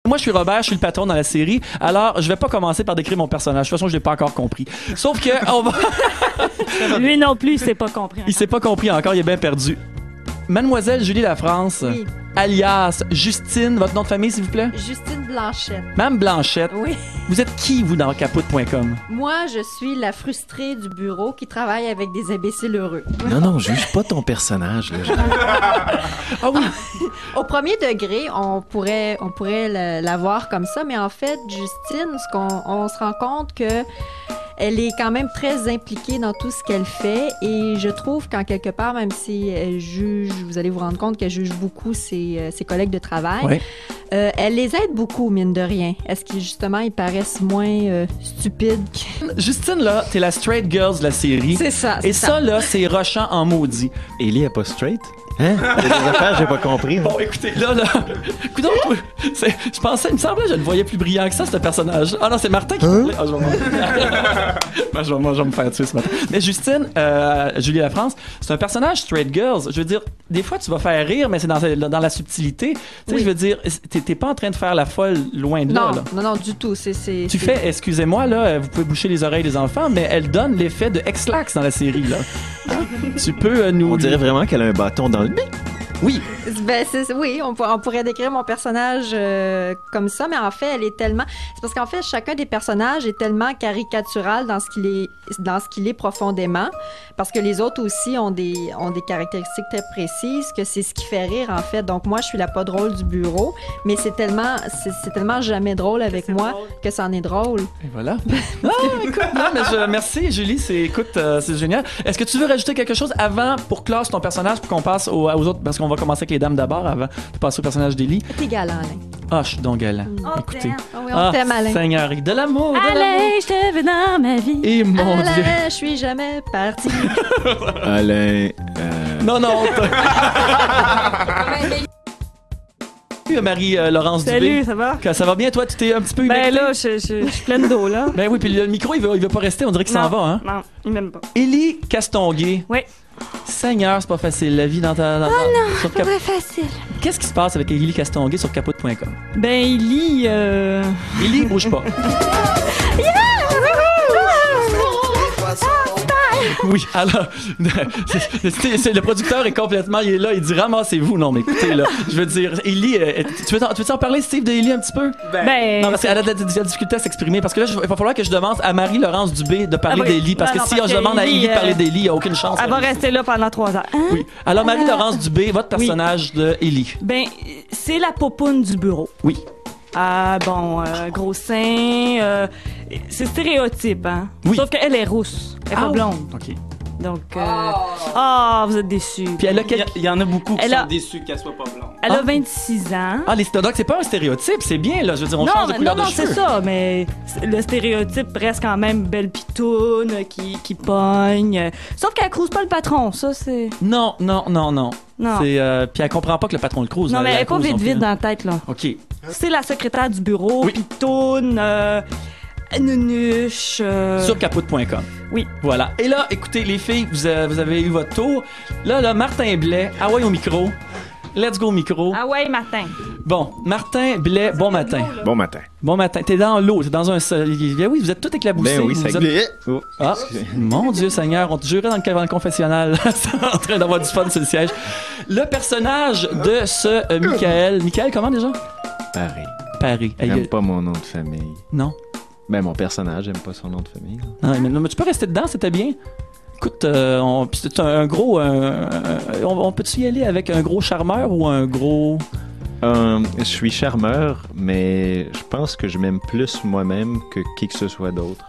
moi, je suis Robert, je suis le patron dans la série. Alors, je vais pas commencer par décrire mon personnage. De toute façon, je l'ai pas encore compris. Sauf que, on va... Lui non plus, il s'est pas compris. Il s'est pas compris encore, il est bien perdu. Mademoiselle Julie Lafrance, Oui. alias Justine, votre nom de famille, s'il vous plaît? Justine Blanchette. Mme Blanchette, Oui. vous êtes qui, vous, dans capote.com? Moi, je suis la frustrée du bureau qui travaille avec des imbéciles heureux. Non, juge pas ton personnage. Là. Ah oui! Au premier degré, on pourrait la voir comme ça, mais en fait, Justine, on se rend compte que elle est quand même très impliquée dans tout ce qu'elle fait et je trouve qu'en quelque part, même si elle juge, vous allez vous rendre compte qu'elle juge beaucoup ses collègues de travail, Ouais. elle les aide beaucoup, mine de rien. Est-ce qu'ils, justement, ils paraissent moins stupides que... Justine, là, t'es la straight girl de la série. C'est ça, c'est Et ça, là, c'est rushant en maudit. Ellie est pas straight? Hein? Il y a des affaires, j'ai pas compris. Bon, écoutez, là, écoute, je pensais, il me semblait que je le voyais plus brillant que ça, ce personnage. Ah non, c'est Martin qui parlait. Ah, je vais me faire tuer ce matin. Mais Justine, Julie Lafrance, c'est un personnage straight girls. Je veux dire, des fois, tu vas faire rire, mais c'est dans la subtilité. Tu sais, Oui. je veux dire, t'es pas en train de faire la folle loin de là. Non, du tout. Tu fais, excusez-moi, là, vous pouvez boucher les oreilles des enfants, mais elle donne l'effet de X-Lax dans la série, là. Tu peux nous... On dirait vraiment qu'elle a un bâton dans le bec. Oui. Ben, oui, on pourrait décrire mon personnage comme ça, mais en fait, elle est tellement... C'est parce qu'en fait, chacun des personnages est tellement caricatural dans ce qu'il est profondément, parce que les autres aussi ont des caractéristiques très précises, que c'est ce qui fait rire, en fait. Donc, moi, je suis la pas drôle du bureau, mais c'est tellement jamais drôle avec moi que c'en est drôle. Et voilà. Ah, écoute, non, mais merci, Julie, c'est génial. Est-ce que tu veux rajouter quelque chose avant, pour clore ton personnage, pour qu'on passe aux autres, parce qu'on va commencer avec les dames d'abord, avant de passer au personnage d'Élie. T'es galant, Alain. Ah, je suis donc galant. Oh, Écoutez. Ah oui, on t'aime, Alain. Seigneur, de l'amour, de l'amour. Allez, je te veux dans ma vie. Et mon Dieu. Alain, je suis jamais parti. Alain. Non. Marie-Laurence Salut, Dubé. ça va? Ça va bien, toi? Tu t'es un petit peu humecté? Ben là, je suis pleine d'eau, là. Ben oui, puis le micro, il veut pas rester. On dirait qu'il s'en va, hein? Non, il m'aime pas. Élie Castonguay. Oui. Seigneur, c'est pas facile. La vie dans ta... sur C'est pas facile. Qu'est-ce qui se passe avec Élie Castonguay sur capote.com? Ben, il lit... Élie, bouge pas. Oui, alors, c'est le producteur est complètement, il est là, il dit ramassez-vous. Non, mais écoutez, là, je veux dire, Élie, tu veux en parler, Steve, de Élie un petit peu? Ben... Non, parce qu'elle a de la difficulté à s'exprimer. Parce que là, il va falloir que je demande à Marie-Laurence Dubé de parler Ah oui. d'Élie. Parce Non, que si parce je que demande à Élie, Élie de parler d'Élie, il n'y a aucune chance. Elle va rester là pendant 3 heures. Hein? Oui. Alors, Marie-Laurence Dubé, votre personnage de Élie. Ben, c'est la popoune du bureau. Oui. Ah, bon, gros sein, c'est stéréotype, hein? Oui. Sauf qu'elle est rousse, elle est pas blonde. OK. Donc, vous êtes déçus. Puis elle a Il y en a beaucoup qui Elle sont a- déçus qu'elle soit pas blonde. Elle a 26 ans. Ah, donc c'est pas un stéréotype, c'est bien, là. Je veux dire, on change de couleur de cheveux. c'est ça, mais le stéréotype reste quand même belle pitoune qui pogne. Sauf qu'elle crouse pas le patron, ça, c'est... Non. Non. C'est, puis elle comprend pas que le patron le crouse. Non, mais elle est pas crouse non plus, vide hein. dans la tête, là. OK. C'est la secrétaire du bureau, Oui. pitoune, nunuche... Sur capote.com. Oui. Voilà. Et là, écoutez, les filles, vous avez eu votre tour. Là, Martin Blais, ah ouais, au micro. Let's go, micro. Ah ouais, Martin. Bon, Martin Blais, bon matin. Bon matin. Bon matin. T'es dans l'eau, t'es dans un... Oui, vous êtes tout éclaboussés. Ben oui, ça Vous êtes- glisse. Oh. Ah, mon Dieu Seigneur, on te jurait dans le confessionnal. En train d'avoir du fun sur le siège. Le personnage de ce Michael... Michael, comment déjà? Paris. Hey, J'aime pas mon nom de famille. Non. Ben, mon personnage, j'aime pas son nom de famille. Non, mais tu peux rester dedans, c'était bien. Écoute, c'est un gros... on peut-tu y aller avec un gros charmeur ou un gros... Je suis charmeur, mais je pense que je m'aime plus moi-même que qui que ce soit d'autre.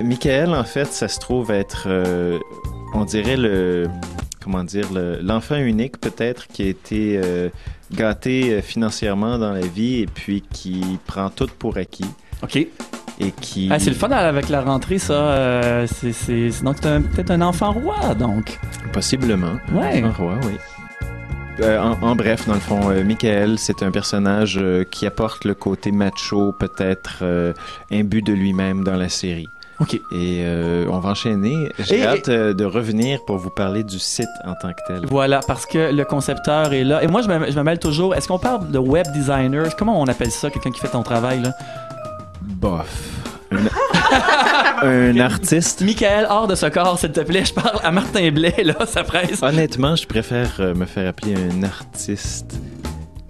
Michael, en fait, ça se trouve être, on dirait l'enfant unique peut-être qui a été gâté financièrement dans la vie et puis qui prend tout pour acquis. OK. Et qui... Ah, c'est le fun avec la rentrée, ça. Donc, c'est peut-être un enfant roi, donc. Possiblement. Ouais. Un roi, oui. En bref, dans le fond, Michael, c'est un personnage qui apporte le côté macho, peut-être imbu de lui-même dans la série. OK. Et on va enchaîner. J'ai hâte de revenir pour vous parler du site en tant que tel. Voilà, parce que le concepteur est là. Et moi, je me mêle toujours. Est-ce qu'on parle de web designer? Comment on appelle ça, quelqu'un qui fait ton travail, là? Bof. Un artiste. Michael, hors de ce corps, s'il te plaît. Je parle à Martin Blais, là, ça presse. Honnêtement, je préfère me faire appeler un artiste.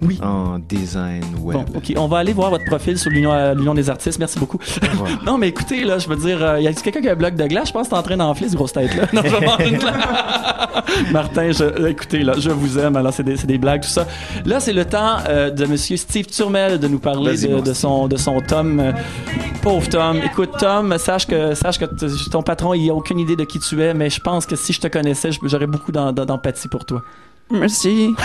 Oui. En design web. Bon, OK. On va aller voir votre profil sur l'Union des artistes. Merci beaucoup. Voilà. Non, mais écoutez, là, je veux dire, y a quelqu'un qui a un bloc de glace? Je pense que t'es en train d'enfler ce grosse tête-là. Non, je vais prendre une glace. Martin, écoutez, là, je vous aime. Alors, c'est des blagues, tout ça. Là, c'est le temps de monsieur Steve Turmel de nous parler de son Tom. Pauvre Tom. Écoute, Tom, sache que ton patron, il a aucune idée de qui tu es, mais je pense que si je te connaissais, j'aurais beaucoup d'empathie pour toi. Merci.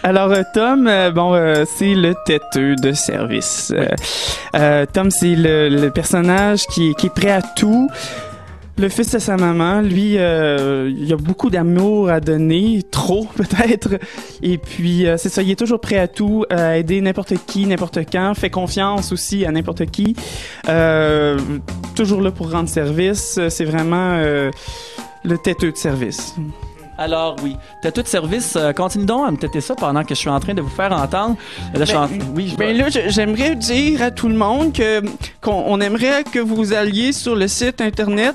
Alors, Tom, c'est le têteux de service. Tom, c'est le personnage qui est prêt à tout. Le fils de sa maman, lui, il a beaucoup d'amour à donner, trop peut-être. Et puis, c'est ça, il est toujours prêt à tout, à aider n'importe qui, n'importe quand, fait confiance aussi à n'importe qui. Toujours là pour rendre service. C'est vraiment le têteux de service. Alors oui, t'as tout service. Continue donc à me têter ça pendant que je suis en train de vous faire entendre. Là, j'aimerais dire à tout le monde qu'on aimerait que vous alliez sur le site internet.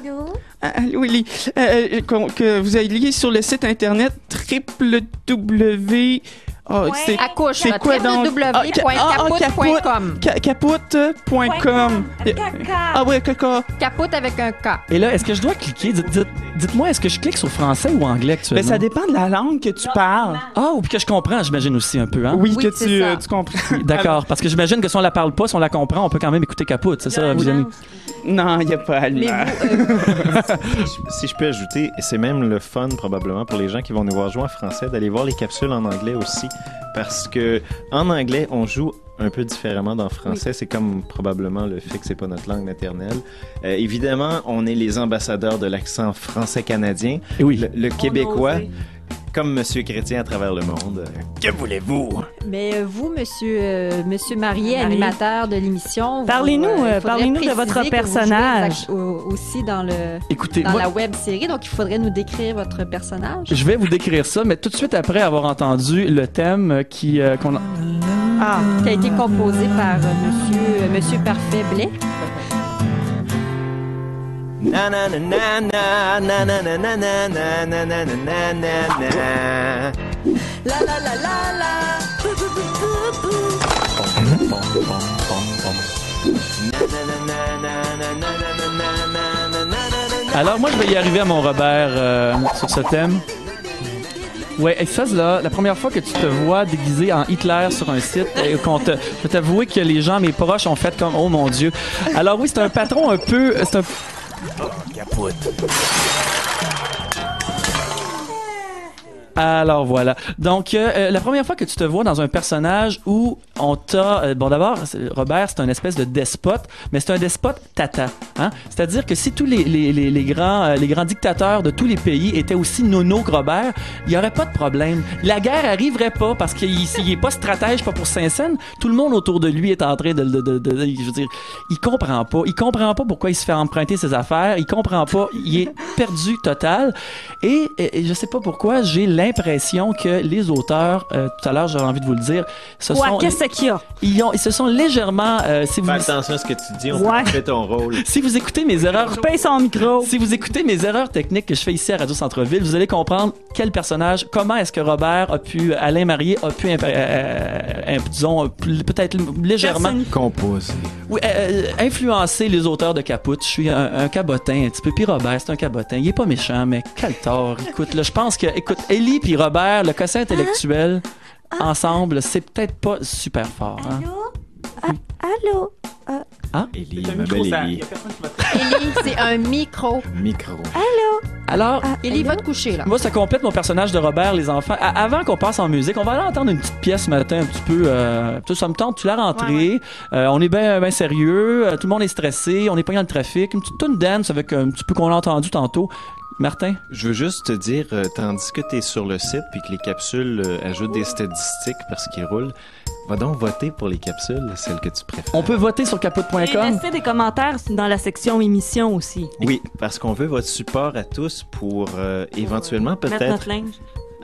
Allô, Ellie. Que vous alliez sur le site internet www. C'est quoi donc? www.capoute.com. Capoute.com. Ah ouais, caca. Capoute avec un K. Et là, est-ce que je dois cliquer? Dites-moi, est-ce que je clique sur français ou anglais actuellement? Ben, ça dépend de la langue que tu parles. Ah, ou puis que je comprends, j'imagine aussi un peu, hein? Oui, que tu comprends. D'accord, parce que j'imagine que si on la parle pas, si on la comprend, on peut quand même écouter Capoute, c'est ça, Vianney? Non, il n'y a pas à lire. Si je peux ajouter, c'est même le fun probablement pour les gens qui vont nous voir jouer en français, d'aller voir les capsules en anglais aussi. Parce que en anglais, on joue un peu différemment d'en français. Oui. C'est comme probablement le fait que c'est pas notre langue maternelle. Évidemment, on est les ambassadeurs de l'accent français-canadien. Et oui. Le québécois, comme Monsieur Chrétien à travers le monde. Que voulez-vous? Mais vous, Monsieur Marié, animateur de l'émission, parlez-nous de votre personnage. Aussi dans Écoutez, la web série, donc il faudrait nous décrire votre personnage. Je vais vous décrire ça, mais tout de suite après avoir entendu le thème qui a été composé par Monsieur Parfait Blais. Na na na na na na na na na na na na na na na. La la la la la. Alors moi je vais y arriver à mon Robert sur ce thème. Ouais, et ça, là, la première fois que tu te vois déguisé en Hitler sur un site, je peux t'avouer que les gens, mes proches, ont fait comme « Oh mon Dieu ». Alors oui, c'est un patron un peu... Capoute. Alors voilà. Donc, la première fois que tu te vois dans un personnage où on t'a... bon, d'abord, Robert, c'est un espèce de despote, mais c'est un despote tata. Hein? C'est-à-dire que si tous les grands dictateurs de tous les pays étaient aussi nono que Robert, il n'y aurait pas de problème. La guerre arriverait pas parce qu'il n'est pas stratège, pas pour Saint-Saëns. Tout le monde autour de lui est en train je veux dire, il comprend pas. Il comprend pas pourquoi il se fait emprunter ses affaires. Il comprend pas. Il est perdu total. Et je sais pas pourquoi, j'ai l'impression que les auteurs, tout à l'heure, j'avais envie de vous le dire, qu'est-ce qu'il y a? Ils se sont légèrement... si vous... Fais attention à ce que tu dis, on peut fait ton rôle. Si vous écoutez mes erreurs... Couper son micro. Si vous écoutez mes erreurs techniques que je fais ici à Radio Centre-Ville, vous allez comprendre quel personnage, comment est-ce que Robert a pu, Alain Marié a pu, disons, peut-être légèrement... Composer. Oui, influencer les auteurs de Capoute. Je suis un cabotin un petit peu. Puis Robert, c'est un cabotin. Il est pas méchant, mais quel tort. Écoute, là, je pense que... Écoute, Ellie puis Robert, le quotient intellectuel, ensemble, c'est peut-être pas super fort. Hein? Allô? Ellie, ma belle Ellie. Ellie, c'est un micro. Allô? Alors, Ellie, va te coucher, là. Moi, ça complète mon personnage de Robert, les enfants. Avant qu'on passe en musique, on va aller entendre une petite pièce ce matin, un petit peu. Ça me tente, tu l'as rentrée. Ouais. On est bien sérieux. Tout le monde est stressé. On est pas dans le trafic. Une petite tune dance avec un petit peu qu'on a entendu tantôt. Martin? Je veux juste te dire, tandis que tu es sur le site puis que les capsules ajoutent des statistiques parce qu'ils roulent, Va donc voter pour les capsules, celles que tu préfères. On peut voter sur Et capote.com. laissez des commentaires dans la section émission aussi. Oui, parce qu'on veut votre support à tous pour éventuellement Mettre peut-être... notre linge.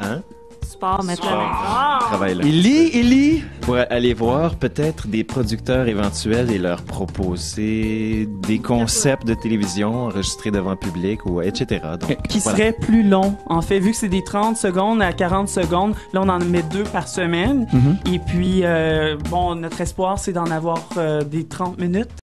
Hein? Sport, mettre le Sport. linge. Ah! Travail là. Élie. Pour aller voir peut-être des producteurs éventuels et leur proposer des concepts de télévision enregistrés devant public ou etc. Donc, Qui voilà. serait plus long. En fait, vu que c'est des 30 secondes à 40 secondes, là, on en met 2 par semaine. Mhm. Et puis, bon, notre espoir, c'est d'en avoir des 30 minutes.